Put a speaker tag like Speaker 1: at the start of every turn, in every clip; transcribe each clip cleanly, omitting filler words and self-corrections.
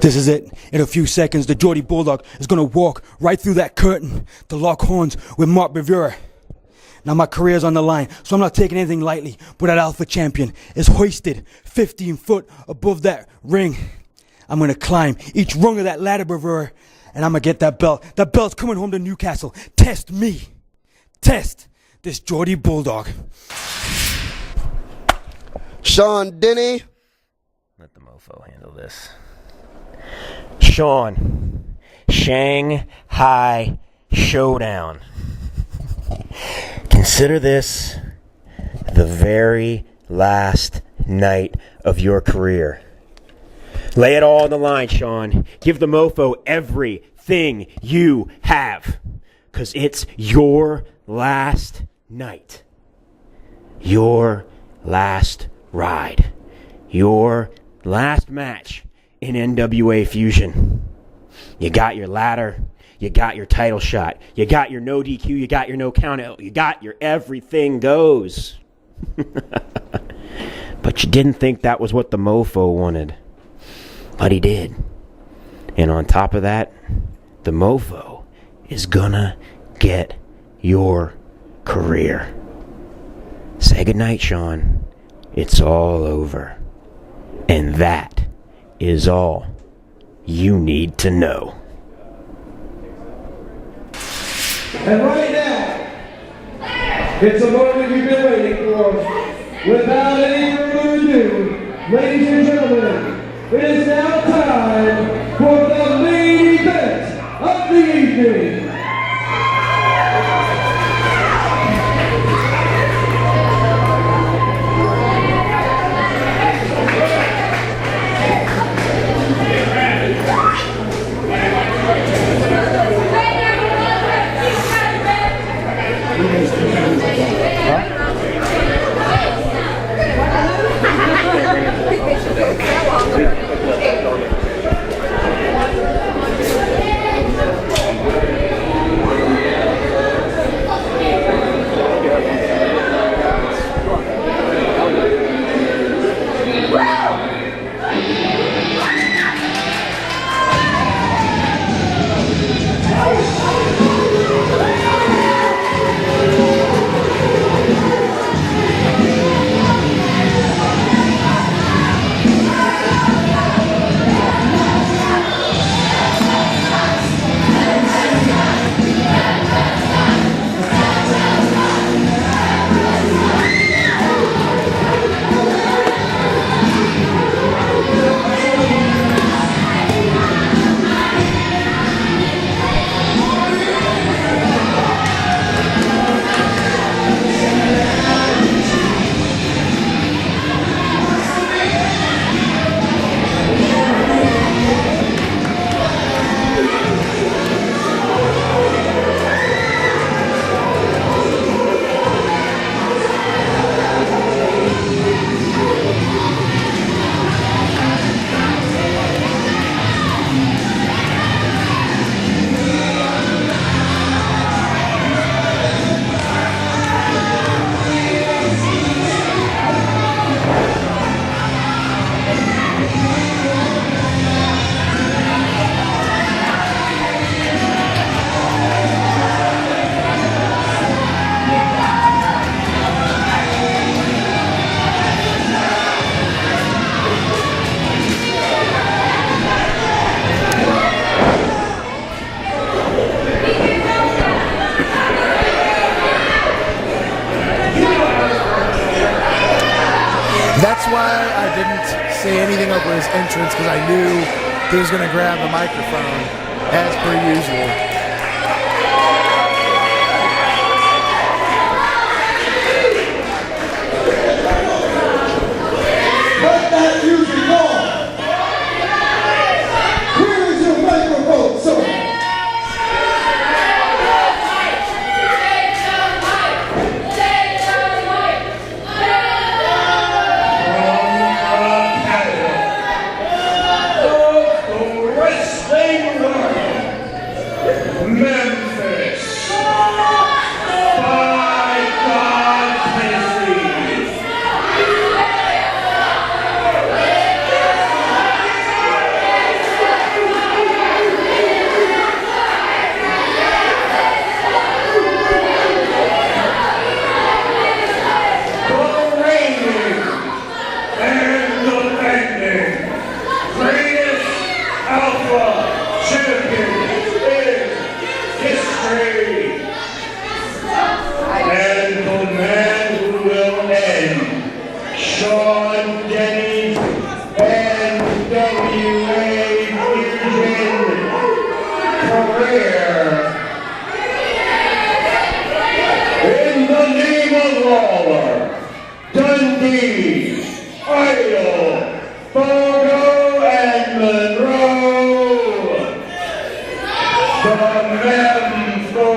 Speaker 1: This is it. In a few seconds, the Geordie Bulldog is going to walk right through that curtain to lock horns with Mark Bavura. Now my career's on the line, so I'm not taking anything lightly, but that Alpha Champion is hoisted 15 foot above that ring. I'm going to climb each rung of that ladder, Bavura, and I'm going to get that belt. That belt's coming home to Newcastle. Test me. Test this Geordie Bulldog.
Speaker 2: Sean, Denny.
Speaker 3: Let the Mofo handle this. Sean, Shanghai Showdown. Consider this the very last night of your career. Lay it all on the line, Sean. Give the Mofo everything you have. 'Cause it's your last night. Your last ride. Your last match in NWA Fusion. You got your ladder. You got your title shot. You got your no DQ. You got your no count out. You got your everything goes. But you didn't think that was what the Mofo wanted. But he did. And on top of that, the Mofo is gonna get your career. Say goodnight, Sean. It's all over. And that is all you need to know.
Speaker 4: And right now, it's a moment you've been waiting for. Without any further ado, ladies and gentlemen, it is now time for the main event of the evening.
Speaker 5: That's why I didn't say anything over his entrance, because I knew he was going to grab the microphone, as per usual.
Speaker 4: Let that music go! Where is your microphone, sir? career. In the name of Lawler, Dundee, Idol, Fogo, and Monroe, the Mempho.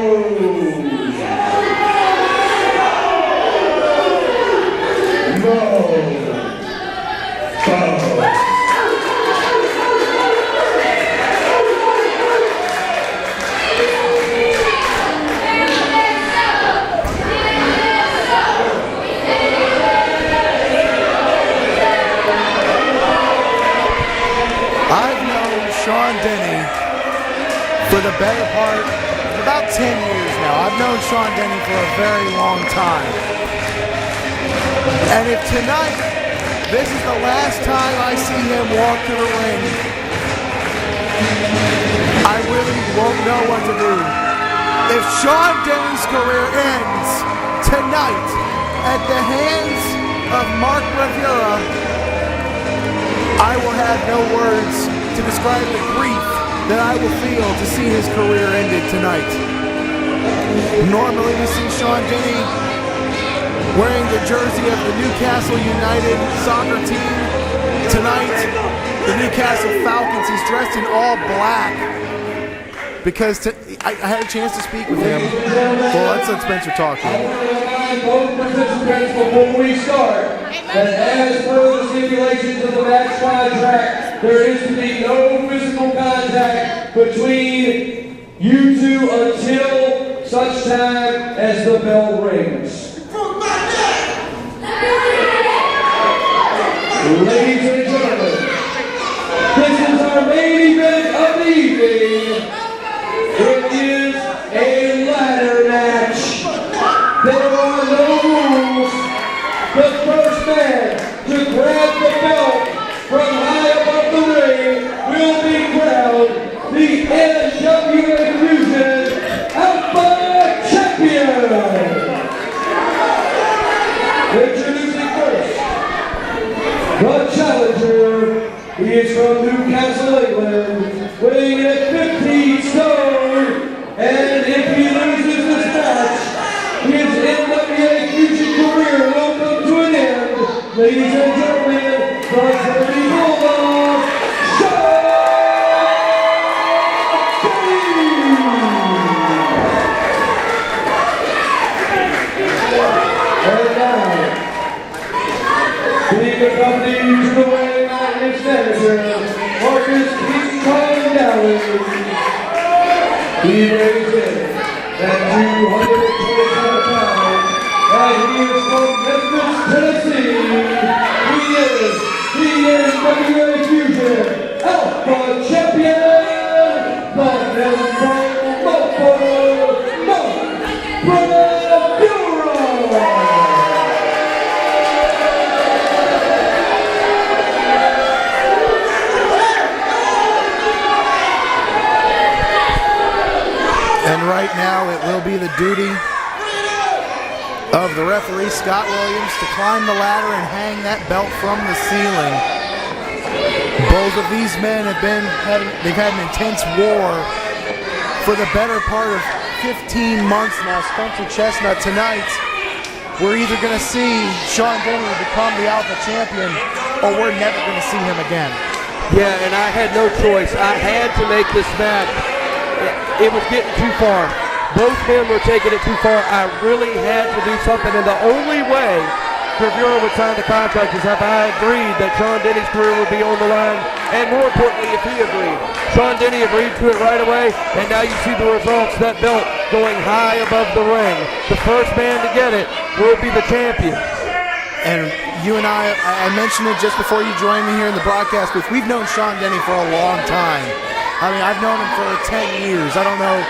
Speaker 5: I've known Sean Denny for the better part of about 10 years now. I've known Sean Denny for a very long time. And if tonight, this is the last time I see him walk to the ring, I really won't know what to do. If Sean Denny's career ends tonight at the hands of Mark Rivera, I will have no words to describe the grief that I will feel to see his career ended tonight. Normally we see Sean Denny wearing the jersey of the Newcastle United soccer team. Tonight, the Newcastle Falcons, he's dressed in all black because I had a chance to speak with him. Well, let's let Spencer talk to him.
Speaker 4: Both participants before we start that as per the stipulations of the match contract, there is to be no physical contact between you two until such time as the bell rings. Ladies and gentlemen, this is our main event of the evening. It is a ladder match. There are no rules. The first man to grab the belt from high above the ring will be crowned the NWA Fusion Alpha Champion. Introducing first, the challenger. He is from Newcastle, England, weighing in at 15 stone, and if he loses this match, his NWA Fusion career will come to an end. Ladies and gentlemen, the Geordie Bulldog, Showdown! And now, being accompanied to the way by his manager, Marcus King Kong Dallas. He weighs in at 225 pounds, and he is from Memphis, Tennessee. He is the NWA Fusion Alpha Champion, the Mofo,
Speaker 5: And right now, it will be the duty of the referee, Scott Williams, to climb the ladder and hang that belt from the ceiling. Both of these men have they've had an intense war for the better part of 15 months now. Spencer Chestnut, tonight, we're either going to see Sean Denny become the Alpha Champion, or we're never going to see him again.
Speaker 6: Yeah, and I had no choice. I had to make this match. It was getting too far. Both men were taking it too far. I really had to do something, and the only way Rivera would sign the contract is if I agreed that Sean Denny's career would be on the line, and more importantly, if he agreed. Sean Denny agreed to it right away, and now you see the results. That belt going high above the ring. The first man to get it will be the champion.
Speaker 5: And you and I mentioned it just before you joined me here in the broadcast booth. We've known Sean Denny for a long time. I mean, I've known him for 10 years. I don't know,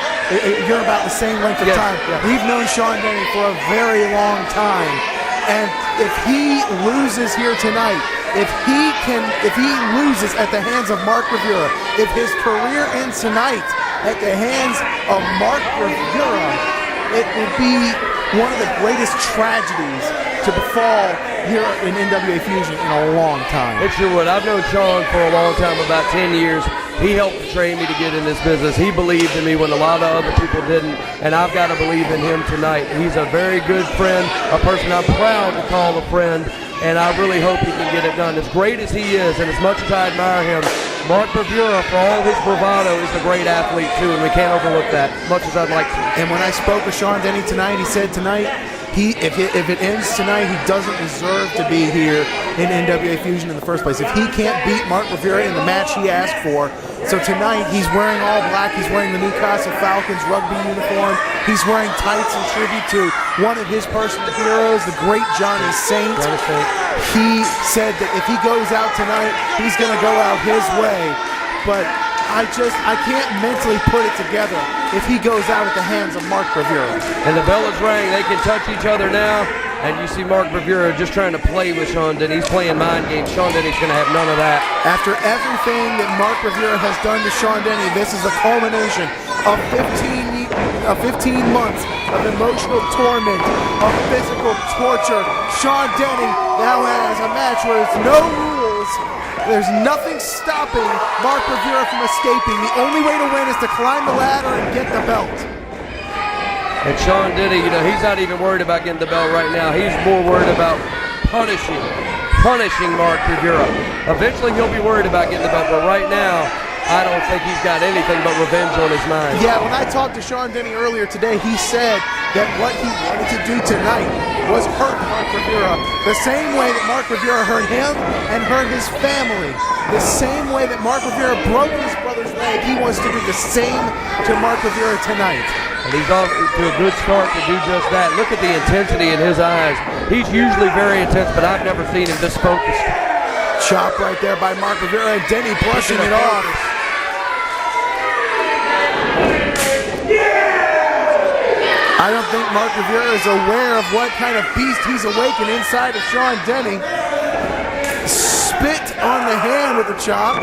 Speaker 5: you're about the same length of time.
Speaker 6: Yeah.
Speaker 5: We've known Sean Denny for a very long time. And if he loses here tonight, if he loses at the hands of Mark Rivera, if his career ends tonight at the hands of Mark Rivera, it would be one of the greatest tragedies to befall here in NWA Fusion in a long time.
Speaker 6: It sure would. I've known Sean for a long time, about 10 years. He helped train me to get in this business. He believed in me when a lot of other people didn't, and I've got to believe in him tonight. He's a very good friend, a person I'm proud to call a friend, and I really hope he can get it done. As great as he is, and as much as I admire him, Mark Bravura, for all his bravado, is a great athlete too, and we can't overlook that, much as I'd like to.
Speaker 5: And when I spoke with Sean Denny tonight, he said tonight, if it ends tonight, he doesn't deserve to be here in NWA Fusion in the first place. If he can't beat Mark Bravura in the match he asked for, so tonight he's wearing all black, he's wearing the Newcastle Falcons rugby uniform, he's wearing tights in tribute to one of his personal heroes, the great Johnny Saint. He said that if he goes out tonight, he's going to go out his way, but I can't mentally put it together if he goes out at the hands of Mark Bravura.
Speaker 6: And the bell is rang. They can touch each other now. And you see Mark Bravura just trying to play with Sean Denny. He's playing mind games. Sean Denny's going to have none of that.
Speaker 5: After everything that Mark Bravura has done to Sean Denny, this is the culmination of 15 months of emotional torment, of physical torture. Sean Denny now has a match where there's no rules. There's nothing stopping Mark Bravura from escaping. The only way to win is to climb the ladder and get the belt.
Speaker 6: And Sean Denny, he's not even worried about getting the belt right now. He's more worried about punishing Mark Bravura. Eventually he'll be worried about getting the belt, but right now, I don't think he's got anything but revenge on his mind.
Speaker 5: Yeah, when I talked to Sean Denny earlier today, he said that what he wanted to do tonight was hurt Mark Bravura the same way that Mark Bravura hurt him and hurt his family. The same way that Mark Bravura broke his brother's leg, he wants to do the same to Mark Bravura tonight.
Speaker 6: And he's off to a good start to do just that. Look at the intensity in his eyes. He's usually very intense, but I've never seen him this focused.
Speaker 5: Chop right there by Mark Bravura, and Denny brushing it off. I don't think Mark Bravura is aware of what kind of beast he's awakened inside of Sean Denny. Spit on the hand with the chop.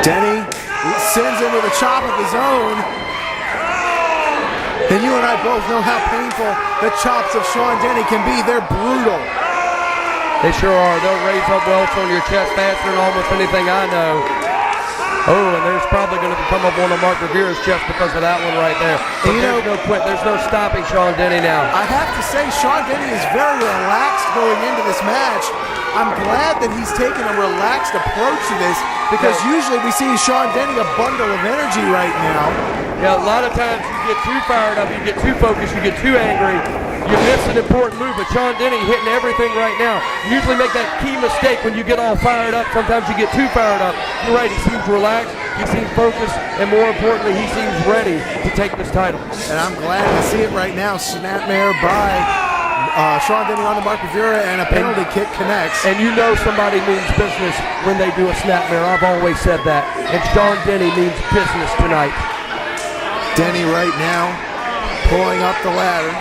Speaker 5: Denny sends him with a chop of his own. And you and I both know how painful the chops of Sean Denny can be. They're brutal.
Speaker 6: They sure are. They'll raise up welts on your chest faster than almost anything I know. Oh, and there's probably going to come up one on Mark Bravura's chest because of that one right there. But there's no quit. There's no stopping Sean Denny now.
Speaker 5: I have to say, Sean Denny is very relaxed going into this match. I'm glad that he's taken a relaxed approach to this, because usually we see Sean Denny a bundle of energy right now.
Speaker 6: Yeah, a lot of times you get too fired up, you get too focused, you get too angry, you miss an important move, but Sean Denny hitting everything right now. You usually make that key mistake when you get all fired up. Sometimes you get too fired up. You're right, he seems relaxed, he seems focused, and more importantly, he seems ready to take this title.
Speaker 5: And I'm glad to see it right now. Snapmare by Sean Denny on the Mark Bravura, and a penalty kick connects.
Speaker 6: And you know somebody means business when they do a snapmare. I've always said that. And Sean Denny means business tonight.
Speaker 5: Denny right now pulling up the ladder.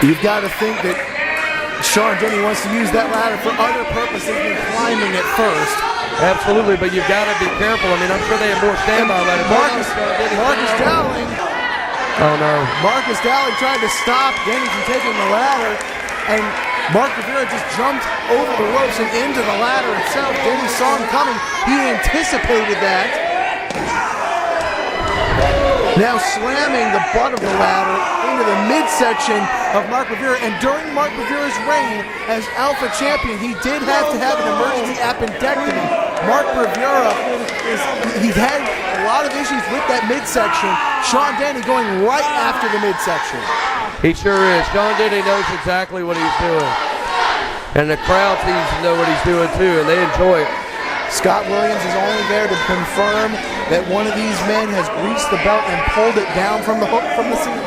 Speaker 5: You've got to think that Sean Denny wants to use that ladder for other purposes than climbing it first.
Speaker 6: Absolutely, but you've got to be careful. I mean, I'm sure they have more standby ladders.
Speaker 5: Marcus Dowling.
Speaker 6: Oh no.
Speaker 5: Marcus Dowling tried to stop Denny from taking the ladder, and Mark Bravura just jumped over the ropes and into the ladder itself. Denny saw him coming. He anticipated that. Now slamming the butt of the ladder into the midsection of Mark Bravura. And during Mark Bravura's reign as Alpha Champion, he did have to have an emergency appendectomy. Mark Bravura, he's had a lot of issues with that midsection. Sean Denny going right after the midsection.
Speaker 6: He sure is. Sean Denny knows exactly what he's doing. And the crowd seems to know what he's doing too, and they enjoy it.
Speaker 5: Scott Williams is only there to confirm that one of these men has greased the belt and pulled it down from the hook from the ceiling.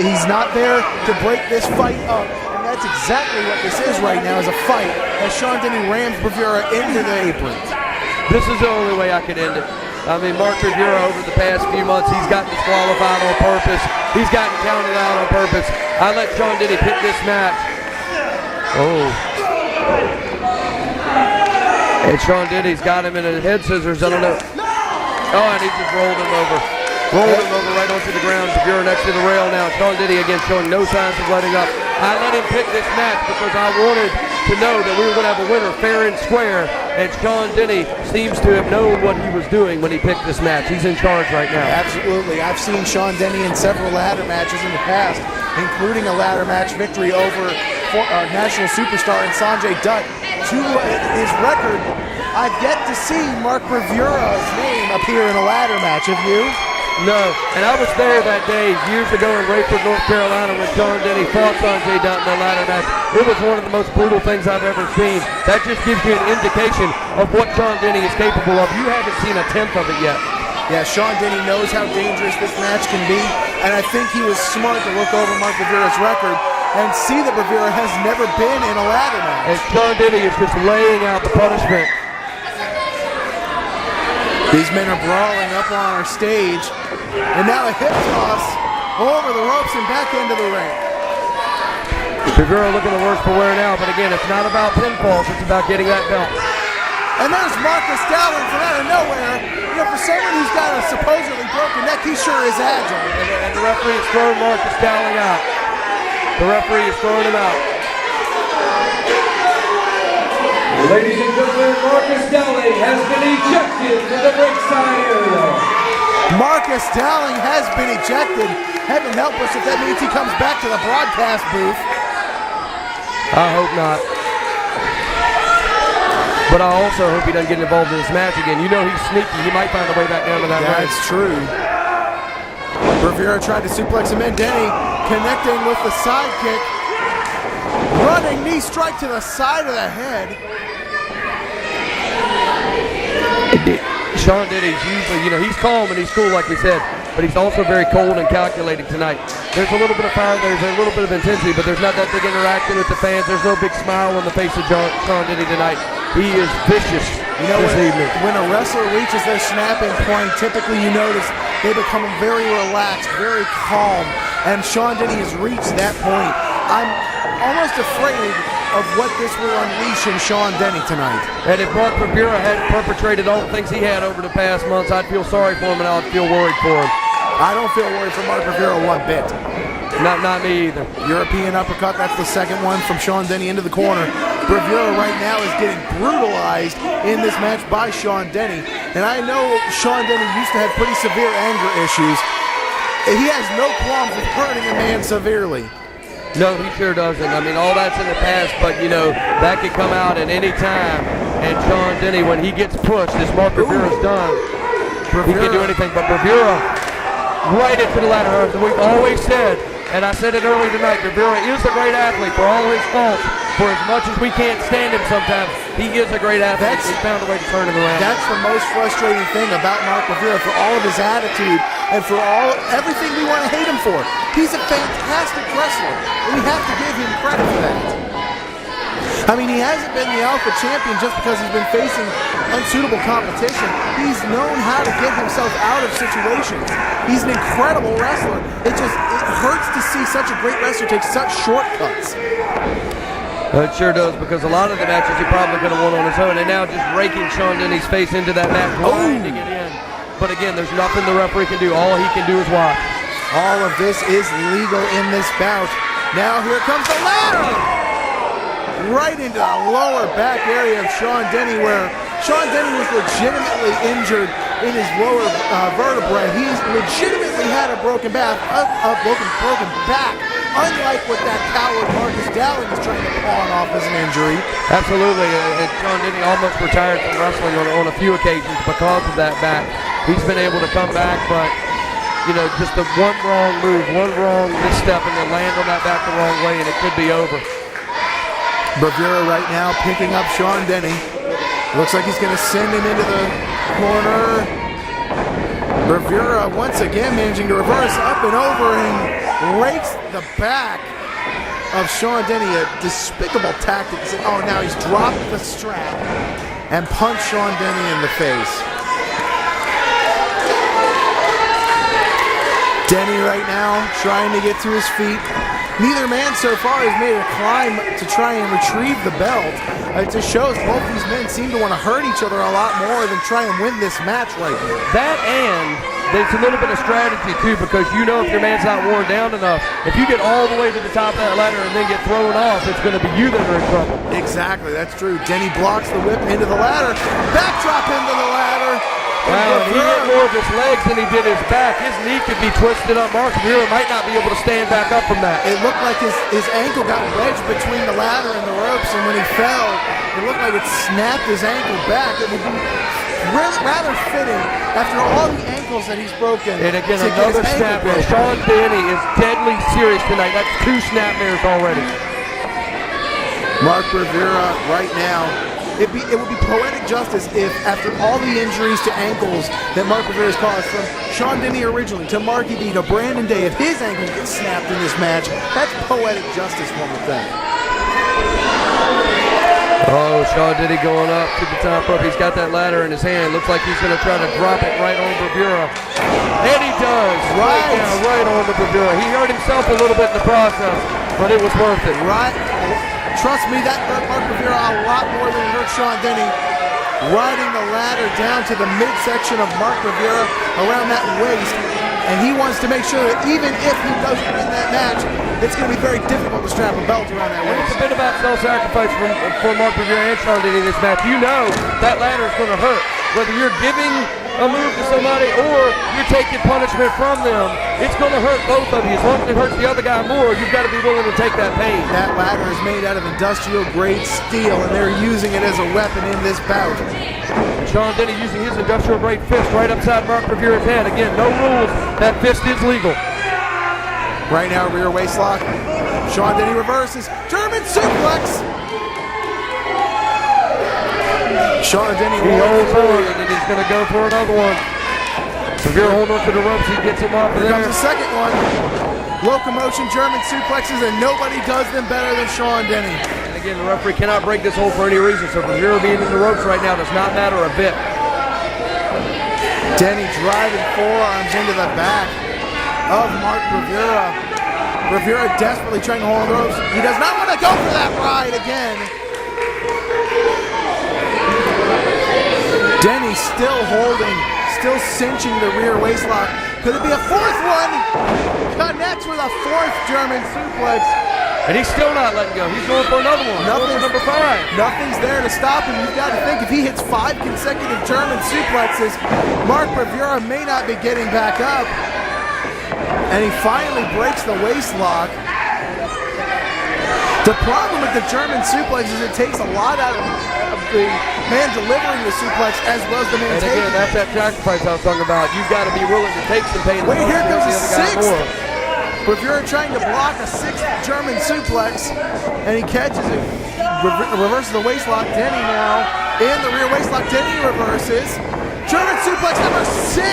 Speaker 5: He's not there to break this fight up, and that's exactly what this is right now, is a fight as Sean Denny rams Bravura into the apron.
Speaker 6: This is the only way I can end it. I mean, Mark Bravura over the past few months, he's gotten disqualified on purpose. He's gotten counted out on purpose. I let Sean Denny pick this match. Oh. And Sean Denny's got him in a head scissors. I don't know. Oh, and he just rolled him over. Rolling him over right onto the ground. Bravura next to the rail now. Sean Denny again showing no signs of letting up. I let him pick this match because I wanted to know that we were going to have a winner fair and square, and Sean Denny seems to have known what he was doing when he picked this match. He's in charge right now.
Speaker 5: Absolutely. I've seen Sean Denny in several ladder matches in the past, including a ladder match victory over national superstar and Sanjay Dutt. To his record, I've yet to see Mark Bravura's name appear in a ladder match. Have you?
Speaker 6: No, and I was there that day years ago in Rayford, North Carolina when Sean Denny fought Sanjay Dutt in the ladder match. It was one of the most brutal things I've ever seen. That just gives you an indication of what Sean Denny is capable of. You haven't seen a tenth of it yet.
Speaker 5: Yeah, Sean Denny knows how dangerous this match can be, and I think he was smart to look over Mark Bravura's record and see that Bravura has never been in a ladder match.
Speaker 6: And Sean Denny is just laying out the punishment.
Speaker 5: These men are brawling up on our stage, and now a hip toss over the ropes and back into the ring.
Speaker 6: Bravura looking the worse for wear now, but again, it's not about pinfalls, it's about getting that belt.
Speaker 5: And there's Marcus Dowling from out of nowhere. You know, for someone who's got a supposedly broken neck, he sure is agile.
Speaker 6: And the referee is throwing Marcus Dowling out. The referee is throwing him out.
Speaker 4: Ladies and gentlemen, Marcus Dowling has been ejected from the ringside area.
Speaker 5: Marcus Dowling has been ejected. Heaven help us if that means he comes back to the broadcast booth.
Speaker 6: I hope not. But I also hope he doesn't get involved in this match again. You know he's sneaky. He might find a way back down to that ring.
Speaker 5: That's true. Bravura tried to suplex him in. Denny connecting with the side kick. Running knee strike to the side of the head.
Speaker 6: Sean Denny's usually, you know, he's calm and he's cool like we said, but he's also very cold and calculating tonight. There's a little bit of fire, there's a little bit of intensity, but there's not that big interaction with the fans. There's no big smile on the face of Sean Denny tonight. He is vicious this evening.
Speaker 5: When a wrestler reaches their snapping point, typically you notice they become very relaxed, very calm, and Sean Denny has reached that point. I'm almost afraid of what this will unleash in Sean Denny tonight.
Speaker 6: And if Mark Bravura hadn't perpetrated all the things he had over the past months, I'd feel sorry for him and I'd feel worried for him.
Speaker 5: I don't feel worried for Mark Bravura one bit.
Speaker 6: Not me either.
Speaker 5: European uppercut, that's the second one from Sean Denny into the corner. Bravura right now is getting brutalized in this match by Sean Denny. And I know Sean Denny used to have pretty severe anger issues. He has no qualms with hurting a man severely.
Speaker 6: No, he sure doesn't. I mean, all that's in the past, but, you know, that could come out at any time. And Sean Denny, when he gets pushed, as Mark Bravura's done, he can do anything. But Bravura, right into the ladder. As we've always said, and I said it earlier tonight, Bravura is a great athlete for all his faults. For as much as we can't stand him sometimes, he is a great athlete. He found a way to turn him around.
Speaker 5: That's the most frustrating thing about Mark Bravura, for all of his attitude and for everything we want to hate him for. He's a fantastic wrestler, and we have to give him credit for that. I mean, he hasn't been the Alpha champion just because he's been facing unsuitable competition. He's known how to get himself out of situations. He's an incredible wrestler. It hurts to see such a great wrestler take such shortcuts.
Speaker 6: It sure does, because a lot of the matches he probably could have won on his own, and now just raking Sean Denny's face into that mat, grinding it in. But again, there's nothing the referee can do. All he can do is watch.
Speaker 5: All of this is legal in this bout. Now here comes the ladder! Right into the lower back area of Sean Denny, where Sean Denny was legitimately injured in his lower vertebrae. He's legitimately had a broken back, unlike what that coward Marcus Dowling is trying to pawn off as an injury.
Speaker 6: Absolutely, and Sean Denny almost retired from wrestling on a few occasions because of that back. He's been able to come back, but, you know, just the one wrong move, one wrong misstep, and then land on that back the wrong way, and it could be over.
Speaker 5: Bravura right now picking up Sean Denny. Looks like he's going to send him into the corner. Bravura once again managing to reverse up and over and rakes the back of Sean Denny. A despicable tactic. Oh, now he's dropped the strap and punched Sean Denny in the face. Denny right now trying to get to his feet. Neither man so far has made a climb to try and retrieve the belt. It just shows both these men seem to want to hurt each other a lot more than try and win this match right now.
Speaker 6: That and there's a little bit of strategy too, because you know if your man's not worn down enough, if you get all the way to the top of that ladder and then get thrown off, it's going to be you that are in trouble.
Speaker 5: Exactly, that's true. Denny blocks the whip into the ladder, backdrop into the ladder.
Speaker 6: Wow, he hit more of his legs than he did his back. His knee could be twisted up. Mark Rivera might not be able to stand back up from that.
Speaker 5: It looked like his ankle got wedged between the ladder and the ropes, and when he fell, it looked like it snapped his ankle back. It would be rather fitting after all the ankles that he's broken.
Speaker 6: And again, another snapmare. Sean Denny is deadly serious tonight. That's 2 snapmares already.
Speaker 5: Mark Rivera right now, it would be poetic justice if after all the injuries to ankles that Mark Rivera's caused, from Sean Denny originally to Marky D to Brandon Day, if his ankle gets snapped in this match, that's poetic justice, one would think.
Speaker 6: Oh, Sean Denny going up to the top rope. He's got that ladder in his hand. Looks like he's going to try to drop it right on Rivera. And he does. Right on the Rivera. He hurt himself a little bit in the process, but it was worth it.
Speaker 5: Right. Trust me, that hurt Mark Rivera a lot more than it hurt Sean Denny. Riding the ladder down to the midsection of Mark Rivera around that waist. And he wants to make sure that even if he doesn't win that match, it's going to be very difficult to strap a belt around that waist.
Speaker 6: It's a bit about self-sacrifice for Mark Rivera and Sean Denny in this match. You know that ladder is going to hurt. Whether you're giving a move to somebody or you're taking punishment from them, it's going to hurt both of you. As long as it hurts the other guy more, you've got to be willing to take that pain.
Speaker 5: That ladder is made out of industrial-grade steel, and they're using it as a weapon in this bout.
Speaker 6: Sean Denny using his industrial-grade fist right upside Mark Rivera's head. Again, no rules. That fist is legal.
Speaker 5: Right now, rear waist lock. Sean Denny reverses. German suplex. Sean Denny
Speaker 6: holds on, and then he's going to go for another one. Rivera holding on to the ropes. He gets him off
Speaker 5: Here
Speaker 6: there.
Speaker 5: comes the second one. Locomotion German suplexes, and nobody does them better than Sean Denny.
Speaker 6: And again, the referee cannot break this hold for any reason, so Rivera being in the ropes right now does not matter a bit.
Speaker 5: Denny driving forearms into the back of Mark Rivera. Rivera desperately trying to hold the ropes. He does not want to go for that ride again. Denny still holding, still cinching the rear waist lock. Could it be a fourth one? Connects with a fourth German suplex.
Speaker 6: And he's still not letting go. He's going for another one. Number 5.
Speaker 5: Nothing's there to stop him. You've got to think if he hits 5 consecutive German suplexes, Mark Rivera may not be getting back up. And he finally breaks the waist lock. The problem with the German suplex is it takes a lot out of the man delivering the suplex as well as the man taking it.
Speaker 6: And again, that's that sacrifice I was talking about. You've got to be willing to take some pain.
Speaker 5: Wait, here comes the sixth. Rivera trying to block a 6th German suplex, and he catches it. Reverses the waist lock. Denny now in the rear waist lock. Denny reverses. German suplex number 6.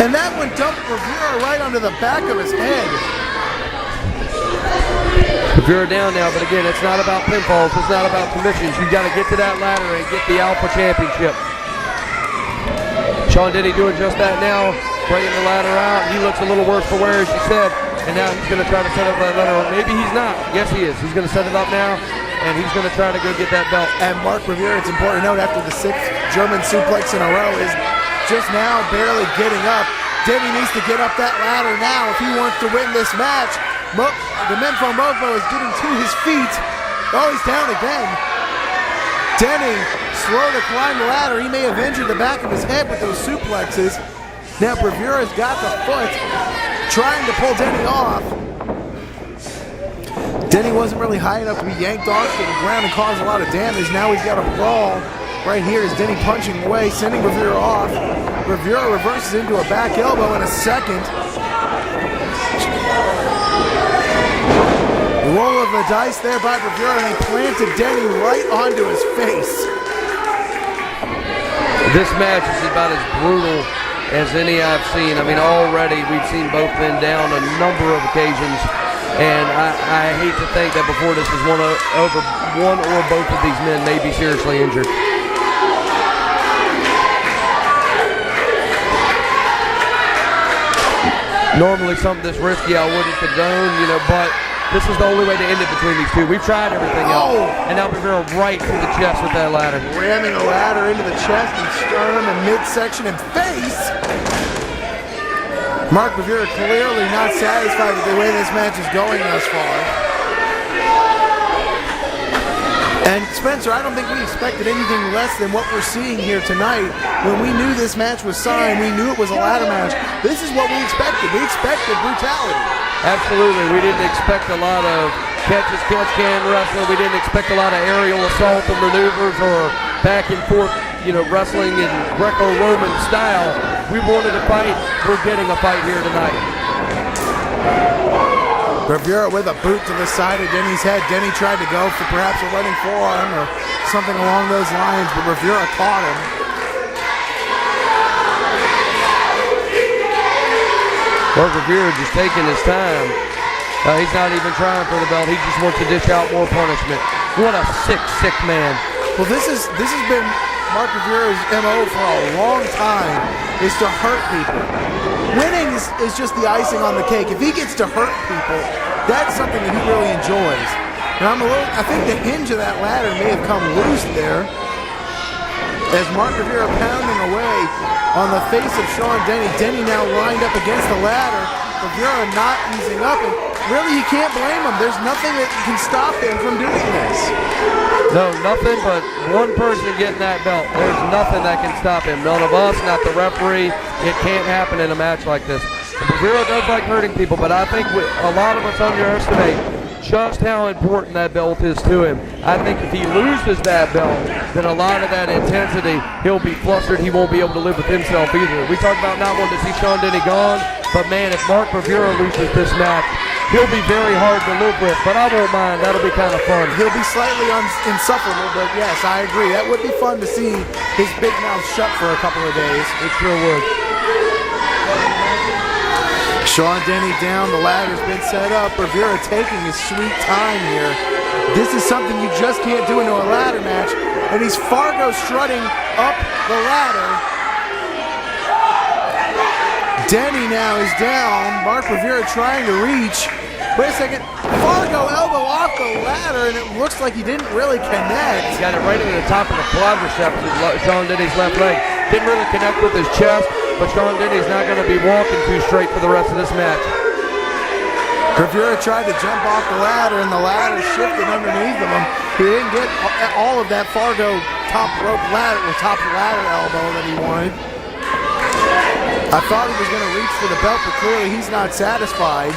Speaker 5: And that one dumped Rivera right onto the back of his head.
Speaker 6: Rivera down now, but again, it's not about pinfalls. It's not about submissions. You've got to get to that ladder and get the Alpha Championship. Sean Denny doing just that now, bringing the ladder out. He looks a little worse for wear, as you said, and now he's going to try to set up that ladder. Maybe he's not. Yes, he is. He's going to set it up now, and he's going to try to go get that belt.
Speaker 5: And Mark Rivera, it's important to note, after the 6th German suplex in a row, is just now barely getting up. Denny needs to get up that ladder now if he wants to win this match. The Mempho Mofo is getting to his feet. Oh, he's down again. Denny, slow to climb the ladder. He may have injured the back of his head with those suplexes. Now Rivera's got the foot, trying to pull Denny off. Denny wasn't really high enough to be yanked off to the ground and cause a lot of damage. Now he's got a brawl. Right here is Denny punching away, sending Rivera off. Rivera reverses into a back elbow in a second. Roll of the dice there by Rivera, and he planted Denny right onto his face.
Speaker 6: This match is about as brutal as any I've seen. I mean, already we've seen both men down a number of occasions, and I hate to think that before this is one or both of these men may be seriously injured. Normally something this risky I wouldn't condone, but This is the only way to end it between these two. We've tried everything else. And now Rivera right to the chest with that ladder.
Speaker 5: Ramming the ladder into the chest and sternum and midsection and face. Mark Rivera clearly not satisfied with the way this match is going thus far. And Spencer, I don't think we expected anything less than what we're seeing here tonight. When we knew this match was signed, we knew it was a ladder match. This is what we expected. We expected brutality.
Speaker 6: Absolutely. We didn't expect a lot of catch-can wrestling. We didn't expect a lot of aerial assault and maneuvers or back and forth, wrestling in Greco-Roman style. We wanted a fight. We're getting a fight here tonight.
Speaker 5: Rivera with a boot to the side of Denny's head. Denny tried to go for perhaps a running forearm or something along those lines, but Rivera caught him.
Speaker 6: Mark Rivera just taking his time. He's not even trying for the belt. He just wants to dish out more punishment. What a sick man.
Speaker 5: Well, this has been Mark Rivera's MO for a long time, is to hurt people. Winning is just the icing on the cake. If he gets to hurt people, that's something that he really enjoys. And I think the hinge of that ladder may have come loose there as Mark Rivera pounding away on the face of Sean Denny. Denny now lined up against the ladder. Rivera not easing up, and really you can't blame him. There's nothing that can stop him from doing this.
Speaker 6: No, nothing but one person getting that belt. There's nothing that can stop him. None of us, not the referee. It can't happen in a match like this. Rivera does like hurting people, but I think a lot of us underestimate just how important that belt is to him. I think if he loses that belt, then a lot of that intensity, he'll be flustered. He won't be able to live with himself either. We talked about not wanting to see Sean Denny gone, but man, if Mark Rivera loses this match, he'll be very hard to live with, but I won't mind. That'll be kind of fun.
Speaker 5: He'll be slightly insufferable, but yes, I agree. That would be fun to see his big mouth shut for a couple of days.
Speaker 6: It sure would.
Speaker 5: Sean Denny down, the ladder's been set up. Rivera taking his sweet time here. This is something you just can't do into a ladder match. And he's Fargo strutting up the ladder. Denny now is down. Mark Rivera trying to reach. Wait a second. Fargo elbow off the ladder, and it looks like he didn't really connect.
Speaker 6: He got it right into the top of the quadriceps with Sean Denny's left leg. Didn't really connect with his chest, but Sean Denny's not going to be walking too straight for the rest of this match.
Speaker 5: Rivera tried to jump off the ladder, and the ladder shifted underneath of him. He didn't get all of that Fargo top ladder elbow that he wanted. I thought he was going to reach for the belt, but clearly he's not satisfied.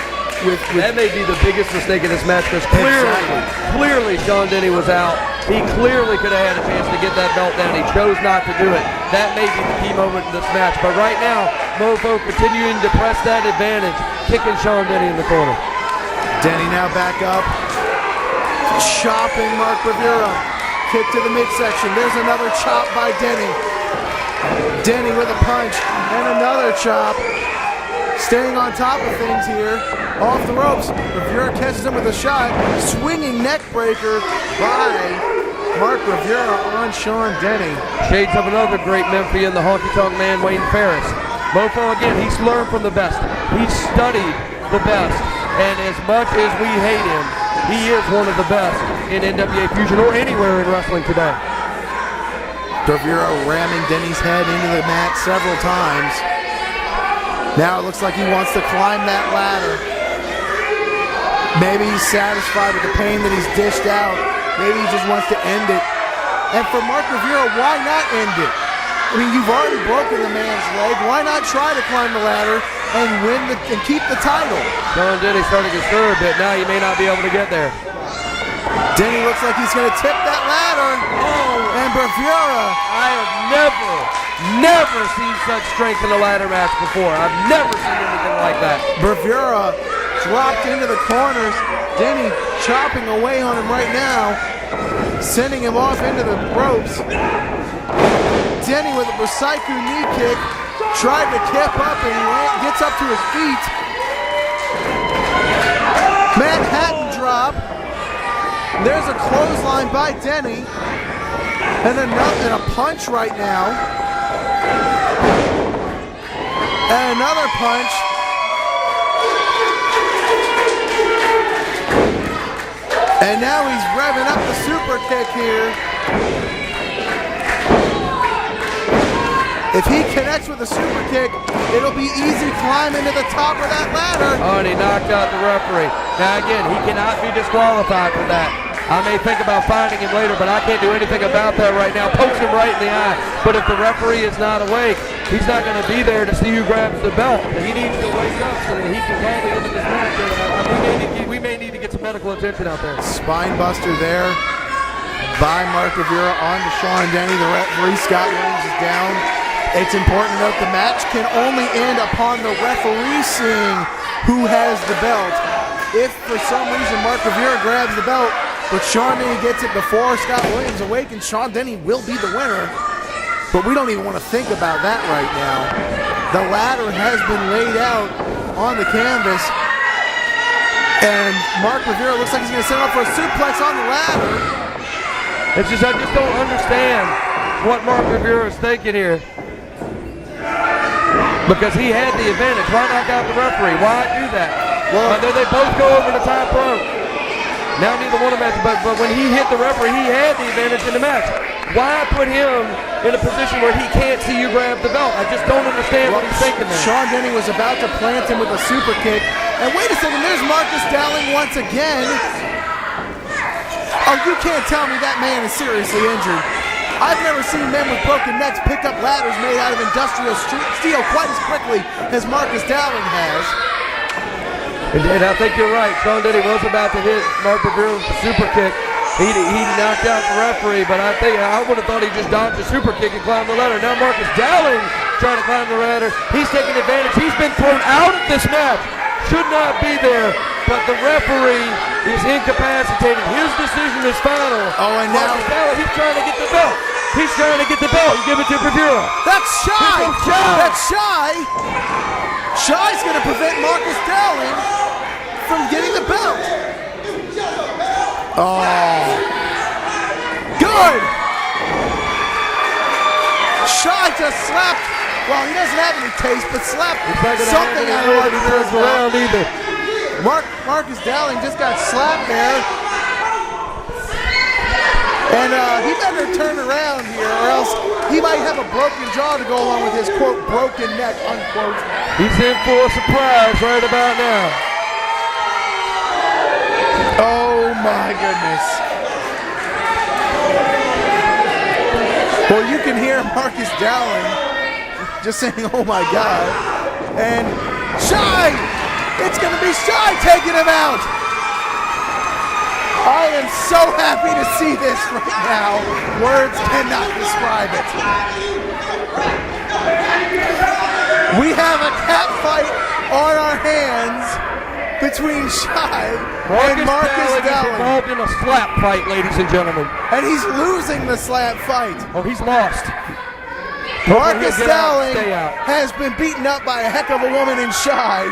Speaker 6: That may be the biggest mistake in this match, because clearly Sean Denny was out. He clearly could have had a chance to get that belt down. He chose not to do it. That may be the key moment in this match. But right now, Mofo continuing to press that advantage, kicking Sean Denny in the corner.
Speaker 5: Denny now back up, chopping Mark Rivera. Kick to the midsection. There's another chop by Denny. Denny with a punch and another chop. Staying on top of things here. Off the ropes. Rivera catches him with a shot. Swinging neck breaker by Mark Rivera on Sean Denny.
Speaker 6: Shades of another great Memphian, the honky-tonk man, Wayne Ferris. Mofo, again, he's learned from the best. He's studied the best. And as much as we hate him, he is one of the best in NWA Fusion or anywhere in wrestling today.
Speaker 5: Rivera ramming Denny's head into the mat several times. Now it looks like he wants to climb that ladder. Maybe he's satisfied with the pain that he's dished out. Maybe he just wants to end it. And for Mark Rivera, why not end it? I mean, you've already broken the man's leg. Why not try to climb the ladder and win and keep the title?
Speaker 6: Sean Denny starting to stir a bit. Now he may not be able to get there.
Speaker 5: Denny looks like he's going to tip that ladder. Oh, and Rivera.
Speaker 6: I have never seen such strength in a ladder match before. I've never seen anything like that.
Speaker 5: Rivera dropped into the corners. Denny chopping away on him right now, sending him off into the ropes. Denny with a Brosaiku knee kick, tried to kip up and he gets up to his feet. Manhattan drop. There's a clothesline by Denny. And a punch right now. And another punch. And now he's revving up the super kick here. If he connects with a super kick, it'll be easy climbing to the top of that ladder.
Speaker 6: Oh, and he knocked out the referee. Now again, he cannot be disqualified for that. I may think about finding him later, but I can't do anything about that right now. Pokes him right in the eye. But if the referee is not awake, he's not going to be there to see who grabs the belt. He needs to wake up so that he can probably end this match. We may need to get some medical attention out there.
Speaker 5: Spine buster there by Mark Rivera on to Sean Denny. The referee, Scott Williams, is down. It's important to note the match can only end upon the referee seeing who has the belt. If for some reason Mark Rivera grabs the belt, but Sean Denny gets it before Scott Williams awakens, Sean Denny will be the winner. But we don't even want to think about that right now. The ladder has been laid out on the canvas. And Mark Rivera looks like he's going to set up for a suplex on the ladder.
Speaker 6: It's just, I just don't understand what Mark Rivera is thinking here. Because he had the advantage. Why knock out the referee? Why do that? Well, they both go over the top rope. Now neither one of them has, but when he hit the referee, he had the advantage in the match. Why put him in a position where he can't see you grab the belt? I just don't understand what he's thinking there.
Speaker 5: Sean Denny was about to plant him with a super kick. And wait a second, there's Marcus Dowling once again. Oh, you can't tell me that man is seriously injured. I've never seen men with broken necks pick up ladders made out of industrial steel quite as quickly as Marcus Dowling has.
Speaker 6: And I think you're right. Sean Denny was about to hit Mark Rivera with the super kick. He knocked out the referee, but I would have thought he just dodged the super kick and climbed the ladder. Now Marcus Dowling trying to climb the ladder. He's taking advantage. He's been thrown out of this match. Should not be there, but the referee is incapacitated. His decision is final.
Speaker 5: Oh, and now
Speaker 6: Marcus Dowling, he's trying to get the belt. He's trying to get the belt and give it to Rivera.
Speaker 5: That's Shy. That's Shy. Shy's going to prevent Marcus Dowling from getting the belt. Oh, good. Shy just slapped. Well, he doesn't have any taste, but slapped something out of Marcus.
Speaker 6: Turns around either.
Speaker 5: Marcus Dowling just got slapped there. And he better turn around here, or else he might have a broken jaw to go along with his, quote, broken neck, unquote.
Speaker 6: He's in for a surprise right about now.
Speaker 5: Oh, my goodness. Well, you can hear Marcus Dowling just saying, oh, my God. And Shy! It's going to be Shy taking him out! I am so happy to see this right now. Words cannot describe it. We have a cat fight on our hands between Shy and Marcus Dowling.
Speaker 6: He's involved in a slap fight, ladies and gentlemen.
Speaker 5: And he's losing the slap fight.
Speaker 6: Oh, he's lost.
Speaker 5: Marcus Dowling has been beaten up by a heck of a woman in Shy.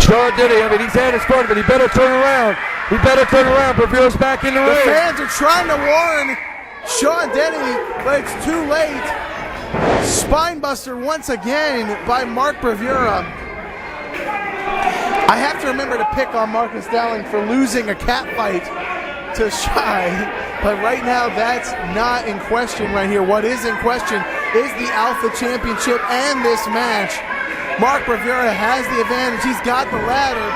Speaker 6: Sean Denny, I mean, he's had his fun, but he better turn around. He better turn around. Rivera's back in the ring.
Speaker 5: The fans are trying to warn Sean Denny, but it's too late. Spinebuster once again by Mark Rivera. I have to remember to pick on Marcus Dowling for losing a cat fight to Shy, but right now that's not in question right here. What is in question is the Alpha Championship and this match. Mark Rivera has the advantage. He's got the ladder,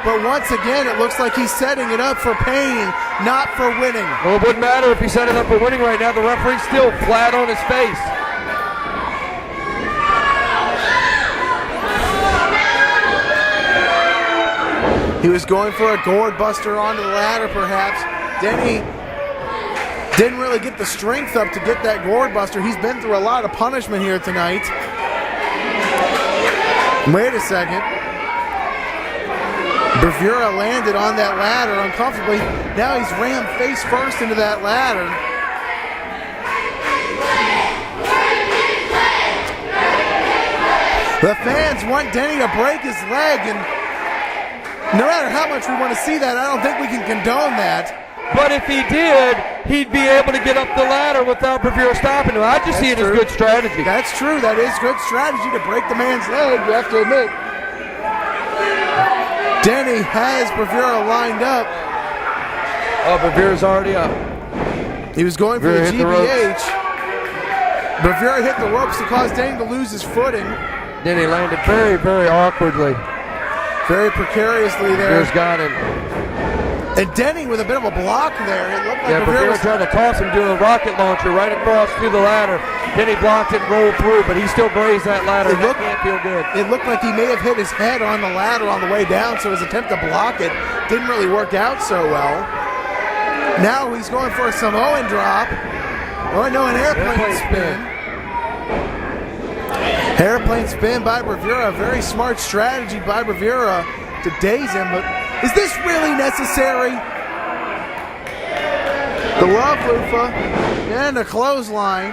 Speaker 5: but once again it looks like he's setting it up for pain, not for winning.
Speaker 6: Well, it wouldn't matter if he set it up for winning right now. The referee's still flat on his face.
Speaker 5: He was going for a gourd buster onto the ladder, perhaps. Denny didn't really get the strength up to get that gourd buster. He's been through a lot of punishment here tonight. Wait a second. Rivera landed on that ladder uncomfortably. Now he's rammed face first into that ladder. The fans want Denny to break his leg, and no matter how much we want to see that, I don't think we can condone that.
Speaker 6: But if he did, he'd be able to get up the ladder without Rivera stopping him. I just see it as good strategy.
Speaker 5: That's true. That is good strategy to break the man's leg, you have to admit. Denny has Bravura lined up.
Speaker 6: Oh, Bravura's already up.
Speaker 5: He was going for
Speaker 6: Bravura
Speaker 5: the
Speaker 6: hit the
Speaker 5: GBH. Bravura hit the ropes to cause Denny to lose his footing.
Speaker 6: Denny landed very, very awkwardly.
Speaker 5: Very precariously there.
Speaker 6: Bravura's got him.
Speaker 5: And Denny with a bit of a block there. It looked like
Speaker 6: Bravura was trying to toss him, doing a rocket launcher right across through the ladder. Denny blocked it and rolled through, but he still grazed that ladder. That can't feel good.
Speaker 5: It looked like he may have hit his head on the ladder on the way down, so his attempt to block it didn't really work out so well. Now he's going for a Samoan drop. Oh no, an airplane spin. Airplane spin by Bravura. Very smart strategy by Bravura to daze him, but is this really necessary? The love loofah and a clothesline.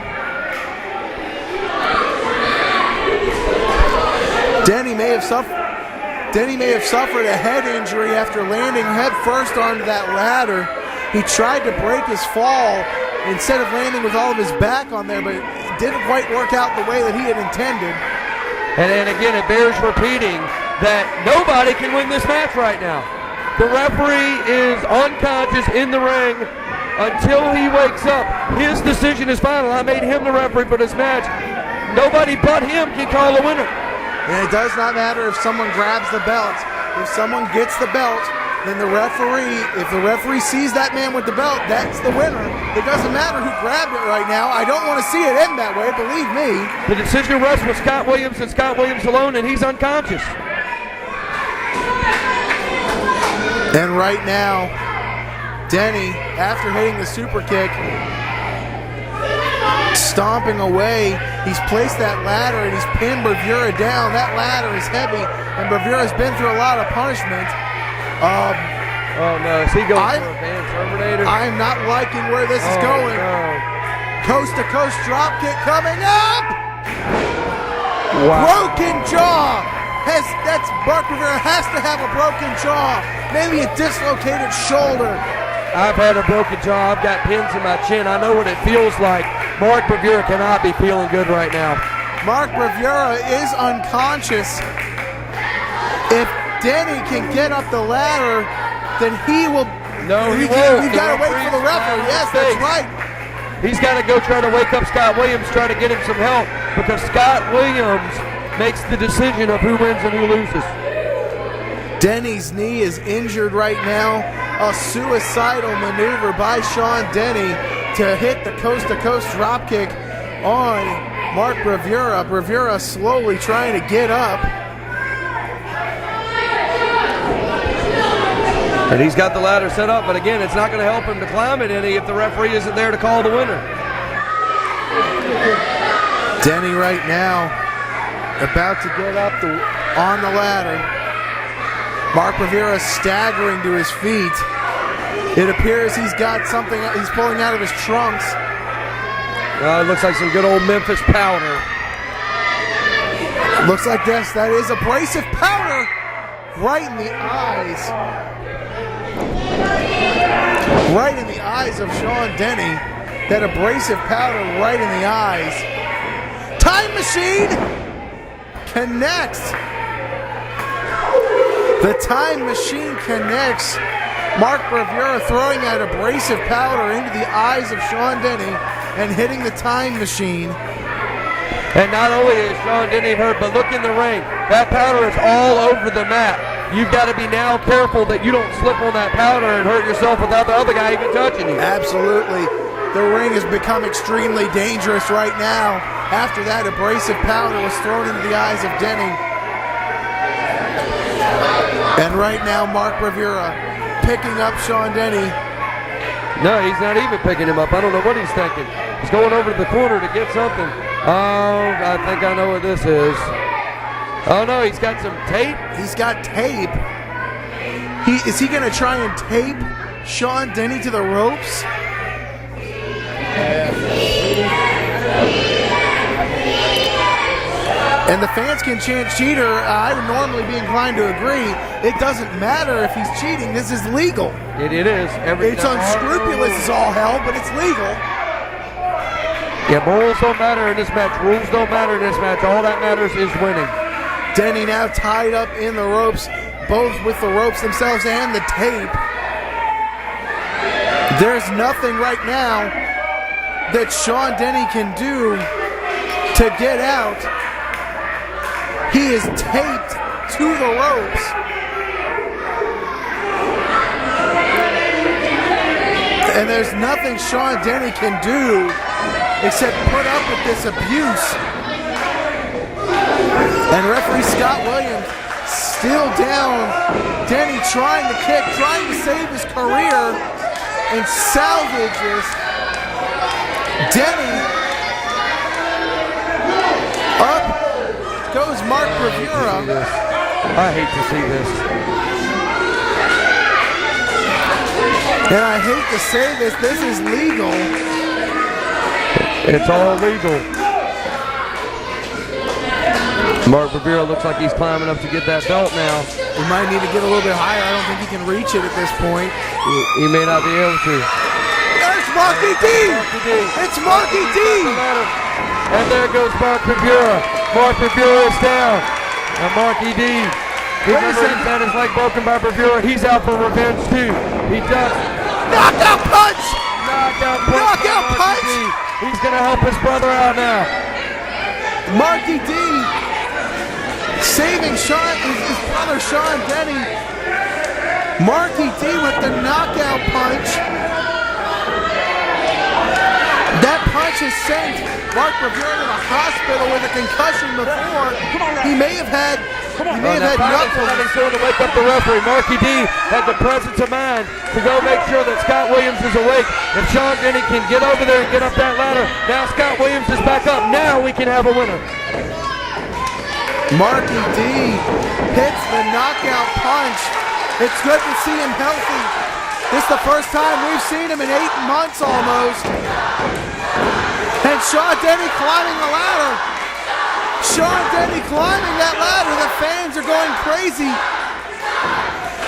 Speaker 5: Denny may have suffered a head injury after landing head first onto that ladder. He tried to break his fall instead of landing with all of his back on there, but it didn't quite work out the way that he had intended.
Speaker 6: And again, it bears repeating that nobody can win this match right now. The referee is unconscious in the ring until he wakes up. His decision is final. I made him the referee for this match. Nobody but him can call the winner.
Speaker 5: And it does not matter if someone grabs the belt. If someone gets the belt, then the referee, if the referee sees that man with the belt, that's the winner. It doesn't matter who grabbed it right now. I don't want to see it end that way, believe me.
Speaker 6: The decision rests with Scott Williams and Scott Williams alone, and he's unconscious.
Speaker 5: And right now, Denny, after hitting the super kick, stomping away, he's placed that ladder and he's pinned Bravura down. That ladder is heavy, and Bravura's been through a lot of punishment.
Speaker 6: Oh no, is he going for a Van Terminator?
Speaker 5: I'm not liking where this is going.
Speaker 6: No.
Speaker 5: Coast to coast drop kick coming up.
Speaker 6: Wow.
Speaker 5: Broken jaw. Mark Bravura has to have a broken jaw. Maybe a dislocated shoulder.
Speaker 6: I've had a broken jaw. I've got pins in my chin. I know what it feels like. Mark Bravura cannot be feeling good right now.
Speaker 5: Mark Bravura is unconscious. If Denny can get up the ladder, then he will.
Speaker 6: No, he won't.
Speaker 5: We've got to wait for the referee. Yes, that's right.
Speaker 6: He's got to go try to wake up Scott Williams, try to get him some help, because Scott Williams makes the decision of who wins and who loses.
Speaker 5: Denny's knee is injured right now. A suicidal maneuver by Sean Denny to hit the coast-to-coast dropkick on Mark Bravura. Bravura slowly trying to get up.
Speaker 6: And he's got the ladder set up, but again, it's not going to help him to climb it any if the referee isn't there to call the winner.
Speaker 5: Denny right now about to get up on the ladder. Mark Bravura staggering to his feet. It appears he's got something he's pulling out of his trunks.
Speaker 6: It looks like some good old Memphis powder.
Speaker 5: Looks like this. That is abrasive powder right in the eyes. Right in the eyes of Sean Denny. That abrasive powder right in the eyes. Time machine connects. The time machine connects. Mark Bravura throwing that abrasive powder into the eyes of Sean Denny and hitting the time machine.
Speaker 6: And not only is Sean Denny hurt, but look in the ring. That powder is all over the mat. You've got to be now careful that you don't slip on that powder and hurt yourself without the other guy even touching you.
Speaker 5: Absolutely. The ring has become extremely dangerous right now after that abrasive powder was thrown into the eyes of Denny. And right now, Mark Bravura picking up Sean Denny.
Speaker 6: No, he's not even picking him up. I don't know what he's thinking. He's going over to the corner to get something. Oh, I think I know what this is. Oh, no, he's got some tape.
Speaker 5: He's got tape. Is he going to try and tape Sean Denny to the ropes? And the fans can chant cheater. I would normally be inclined to agree. It doesn't matter if he's cheating. This is legal.
Speaker 6: It is.
Speaker 5: It's unscrupulous as all hell, but it's legal.
Speaker 6: Yeah, morals don't matter in this match. Rules don't matter in this match. All that matters is winning.
Speaker 5: Denny now tied up in the ropes. both with the ropes themselves and the tape. There's nothing right now that Sean Denny can do to get out. He is taped to the ropes. And there's nothing Sean Denny can do except put up with this abuse. And referee Scott Williams still down. Denny trying to kick, trying to save his career and salvage this. Denny up goes Mark Bravura.
Speaker 6: I hate to see this.
Speaker 5: And I hate to say this is legal.
Speaker 6: It's all legal. Mark Bravura looks like he's climbing up to get that belt now.
Speaker 5: He might need to get a little bit higher. I don't think he can reach it at this point.
Speaker 6: He may not be able to.
Speaker 5: There's Marky D! It's Marky D!
Speaker 6: And there goes Mark Bravura. Mark Bravura is down. And Marky D. Remember, he's had his leg broken by Bravura. He's out for revenge too. He does.
Speaker 5: Knockout punch!
Speaker 6: Knockout punch! He's going to help his brother out now.
Speaker 5: Marky D saving his brother Sean Denny. Marky D with the knockout punch. That punch has sent Mark Bravura to the hospital with a concussion before. He may have had knuckles.
Speaker 6: He's going to wake up the referee. Marky D had the presence of mind to go make sure that Scott Williams is awake. If Sean Denny can get over there and get up that ladder, now Scott Williams is back up. Now we can have a winner.
Speaker 5: Marky D hits the knockout punch. It's good to see him healthy. This is the first time we've seen him in 8 months almost. And Sean Denny climbing the ladder. Sean Denny climbing that ladder. The fans are going crazy.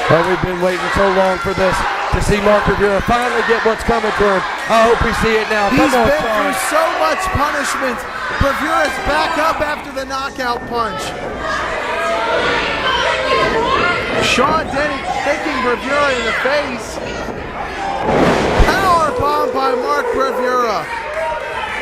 Speaker 6: Well, we've been waiting so long for this, to see Mark Bravura finally get what's coming to him. I hope we see it now.
Speaker 5: He's been through so much punishment. Bravura's back up after the knockout punch. Sean Denny kicking Bravura in the face. Power bomb by Mark Bravura.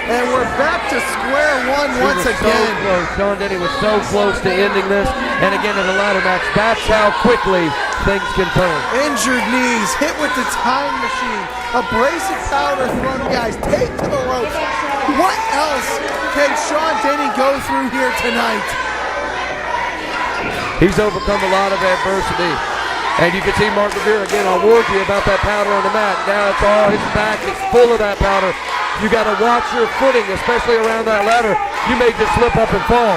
Speaker 5: And we're back to square one once again.
Speaker 6: So close. Sean Denny was so close to ending this. And again in the ladder match, that's how quickly things can turn.
Speaker 5: Injured knees, hit with the time machine, abrasive powder thrown, guys, take to the ropes. What else can Sean Denny go through here tonight?
Speaker 6: He's overcome a lot of adversity. And you can see Mark Bravura again. I warned you about that powder on the mat. Now it's all his back. It's full of that powder. You got to watch your footing, especially around that ladder. You may just slip up and fall.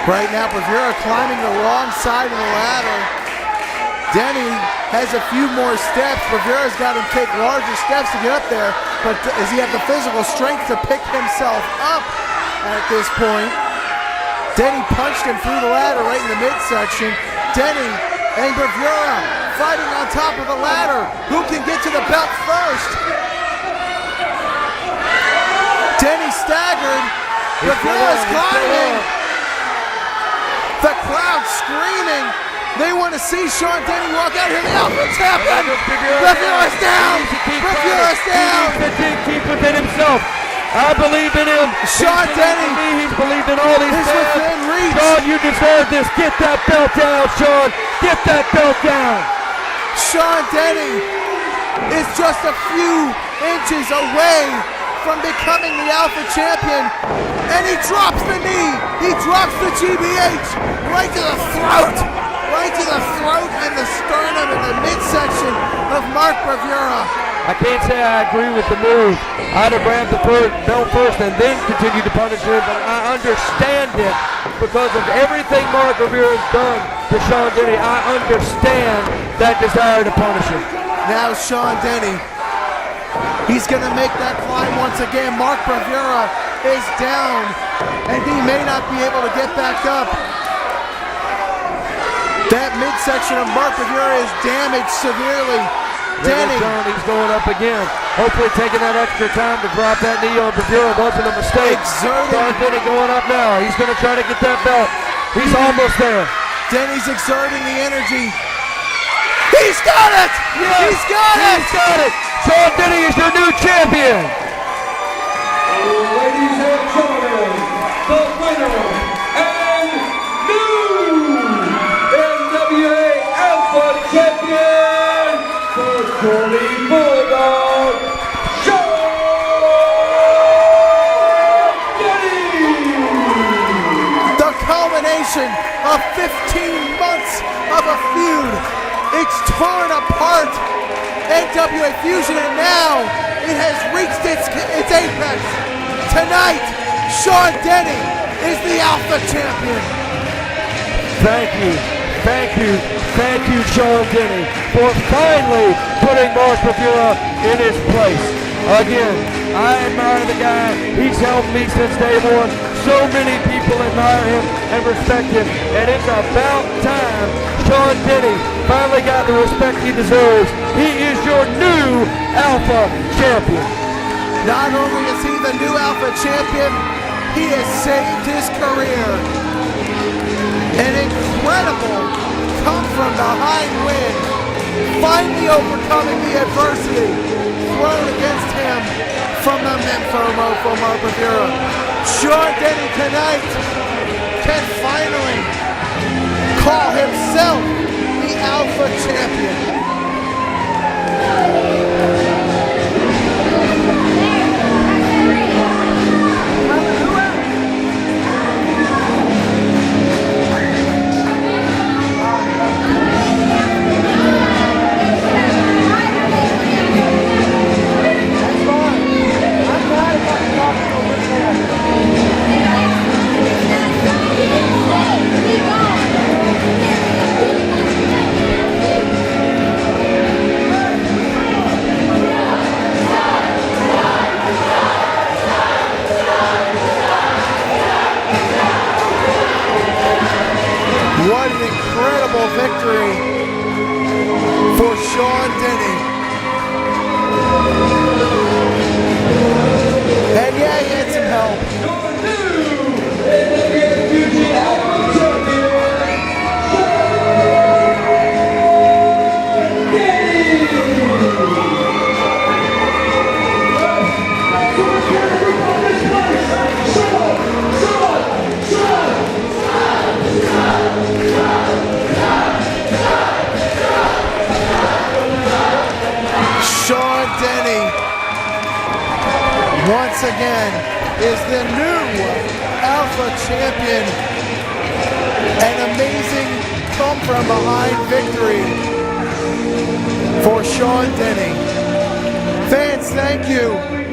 Speaker 5: Right now, Bravura climbing the wrong side of the ladder. Denny has a few more steps. Bravura's got to take larger steps to get up there. But does he have the physical strength to pick himself up at this point? Denny punched him through the ladder right in the midsection. Denny and Bravura fighting on top of the ladder. Who can get to the belt first? Denny staggered. Bravura's climbing. The crowd screaming. They want to see Sean Denny walk out here. The outfit's happening. Bravura's down. Bravura's down.
Speaker 6: He needs to keep within himself. I believe in him.
Speaker 5: Sean Denny.
Speaker 6: He's believed in all these
Speaker 5: is within reach.
Speaker 6: Sean, you deserve this. Get that belt down, Sean. Get that belt down.
Speaker 5: Sean Denny is just a few inches away from becoming the Alpha Champion. And he drops the knee. He drops the GBH right to the throat. Right to the throat and the sternum and the midsection of Mark Bravura.
Speaker 6: I can't say I agree with the move. I'd have grabbed the belt first and then continued to punish him, but I understand it because of everything Mark Bravura has done to Sean Denny. I understand that desire to punish him.
Speaker 5: Now Sean Denny, he's going to make that climb once again. Mark Bravura is down, and he may not be able to get back up. That midsection of Mark Bravura is damaged severely. Denny.
Speaker 6: He's going up again. Hopefully taking that extra time to drop that knee on Bravura wasn't a mistake. Sean Denny going up now. He's going to try to get that belt. He's almost there.
Speaker 5: Denny's exerting the energy. He's got it!
Speaker 6: Yes,
Speaker 5: He's got it!
Speaker 6: He's got it! Sean Denny is your new champion!
Speaker 4: Ladies and gentlemen, the winner and new NWA Alpha Champion for Geordie Bulldog, Denny!
Speaker 5: The culmination of 15 months of a feud. It's torn apart NWA Fusion, and now it has reached its apex. Tonight, Sean Denny is the Alpha Champion.
Speaker 6: Thank you, Sean Denny, for finally putting Mark Rivera in his place. Again, I admire the guy. He's helped me since day one. So many people admire him and respect him, and it's about time Sean Denny finally got the respect he deserves. He is your new Alpha Champion.
Speaker 5: Not only is he the new Alpha Champion, he has saved his career. An incredible come from behind win, finally overcoming the adversity thrown against him from the Mempho Mofo Mark Rivera. Sean Denny tonight can finally call himself the Alpha Champion. What an incredible victory for Sean Denny. And yeah, he had some help. Sean Denny, once again, is the new Alpha Champion. An amazing come from behind victory for Sean Denny. Fans, thank you.